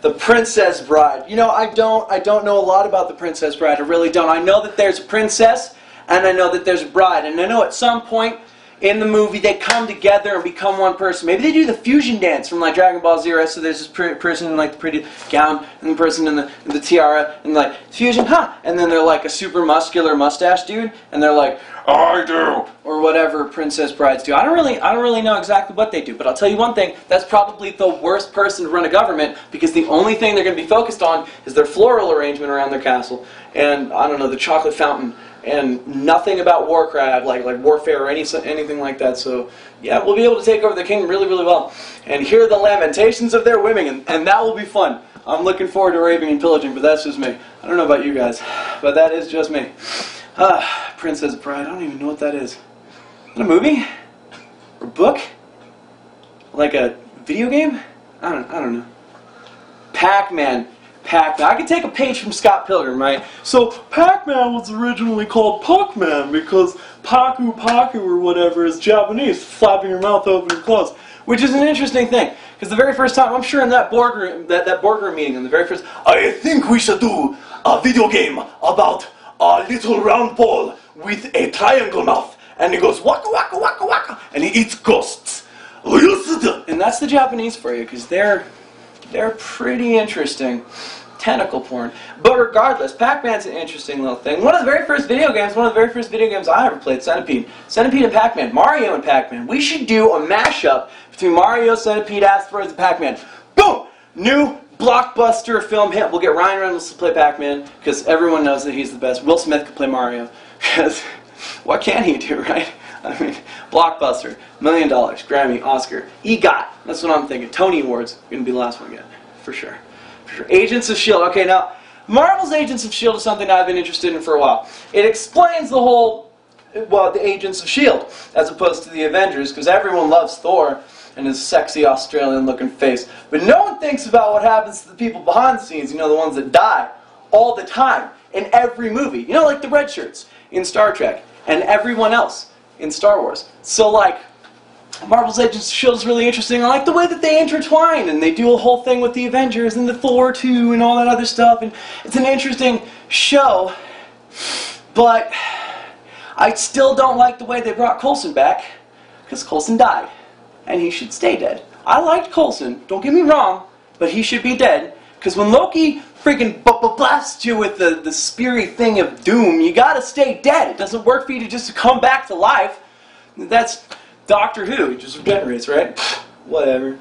The Princess Bride. You know, I don't know a lot about The Princess Bride. I really don't. I know that there's a princess, and I know that there's a bride. And I know at some point in the movie they come together and become one person. Maybe they do the fusion dance from like Dragon Ball Z, right? So there's this person in like the pretty gown, and the person in the tiara, and like fusion, huh? And then they're like a super muscular mustache dude, and they're like, I do, or whatever princess brides do. I don't really know exactly what they do, but I'll tell you one thing, that's probably the worst person to run a government, because the only thing they're going to be focused on is their floral arrangement around their castle, and, I don't know, the chocolate fountain, and nothing about warcraft, like warfare or anything like that. So, yeah, we'll be able to take over the kingdom really, really well, and hear the lamentations of their women, and that will be fun. I'm looking forward to raping and pillaging, but that's just me. I don't know about you guys, but that is just me. Princess Bride, I don't even know what that is. Is it a movie? Or a book? Like a video game? I don't know. Pac-Man. Pac-Man. I could take a page from Scott Pilgrim, right? So, Pac-Man was originally called Pac-Man because Paku Paku or whatever is Japanese, flapping your mouth open and closed. Which is an interesting thing, because the very first time, I'm sure in that boardroom, that boardroom meeting, in the very first, I think we should do a video game about a little round ball with a triangle mouth, and he goes waka waka waka waka, and he eats ghosts. And that's the Japanese for you, because they're pretty interesting. Tentacle porn. But regardless, Pac-Man's an interesting little thing. One of the very first video games I ever played, Centipede. Centipede and Pac-Man. Mario and Pac-Man. We should do a mashup between Mario, Centipede, Asteroids, and Pac-Man. Boom! New blockbuster film hit. We'll get Ryan Reynolds to play Pac-Man, because everyone knows that he's the best. Will Smith could play Mario, because what can he do, right? I mean, blockbuster, $1 million, Grammy, Oscar, EGOT. That's what I'm thinking. Tony Awards, going to be the last one again, for sure. Agents of S.H.I.E.L.D. Okay, now, Marvel's Agents of S.H.I.E.L.D. is something I've been interested in for a while. It explains the whole, well, the Agents of S.H.I.E.L.D. as opposed to the Avengers, because everyone loves Thor and his sexy Australian-looking face. But no one thinks about what happens to the people behind the scenes, you know, the ones that die all the time in every movie. You know, like the red shirts in Star Trek and everyone else in Star Wars. So, like, Marvel's Agents of S.H.I.E.L.D. is really interesting. I like the way that they intertwine, and they do a whole thing with the Avengers and the Thor 2 and all that other stuff, and it's an interesting show, but I still don't like the way they brought Coulson back, because Coulson died, and he should stay dead. I liked Coulson, don't get me wrong, but he should be dead, because when Loki freaking blasts you with the speary thing of doom, you gotta stay dead. It doesn't work for you to just come back to life. That's Doctor Who, he just regenerates, right? Whatever.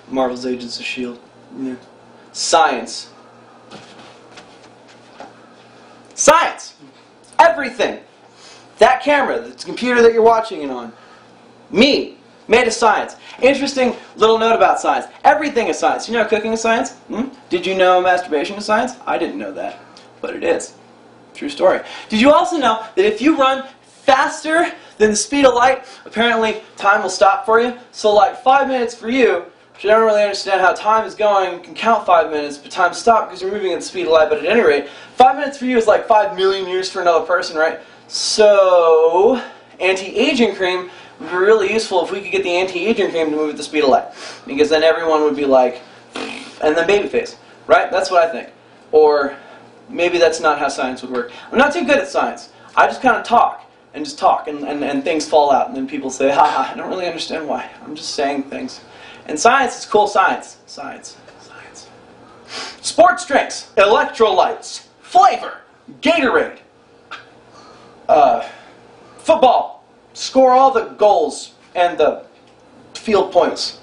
Marvel's Agents of S.H.I.E.L.D. Yeah. Science. Science! Everything! That camera, the computer that you're watching it on. Me. Made of science. Interesting little note about science. Everything is science. You know cooking is science? Did you know masturbation is science? I didn't know that. But it is. True story. Did you also know that if you run faster than the speed of light, apparently time will stop for you? So like 5 minutes for you, which I don't really understand how time is going, you can count 5 minutes, but time stops because you're moving at the speed of light, but at any rate, 5 minutes for you is like 5 million years for another person, right? So, anti-aging cream would be really useful if we could get the anti-aging cream to move at the speed of light, because then everyone would be like, and then babyface, right? That's what I think. Or maybe that's not how science would work. I'm not too good at science. I just kind of talk. And just talk, and things fall out, and then people say, haha, I don't really understand why. I'm just saying things. And science is cool science. Science. Science. Sports drinks, electrolytes, flavor, Gatorade, football, score all the goals and the field points.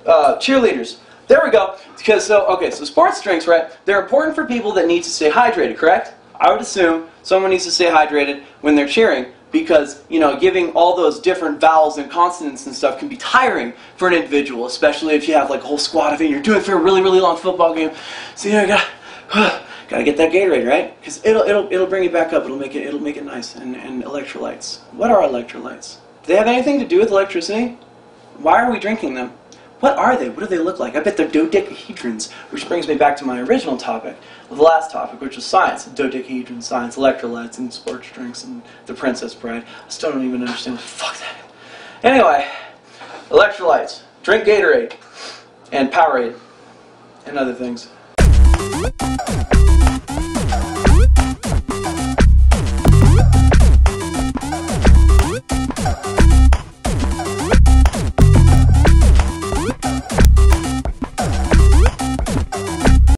Cheerleaders. There we go. Because, so sports drinks, right, they're important for people that need to stay hydrated, correct? I would assume someone needs to stay hydrated when they're cheering, because, you know, giving all those different vowels and consonants and stuff can be tiring for an individual, especially if you have like a whole squad of it and you're doing it for a really, really long football game. So, you know, you gotta get that Gatorade, right? Because it'll bring you back up. It'll make it nice. And electrolytes. What are electrolytes? Do they have anything to do with electricity? Why are we drinking them? What are they? What do they look like? I bet they're dodecahedrons, which brings me back to my original topic, the last topic, which was science. Dodecahedron science, electrolytes, and sports drinks, and the Princess Bride. I still don't even understand what the fuck that is. Anyway, electrolytes. Drink Gatorade. And Powerade. and other things.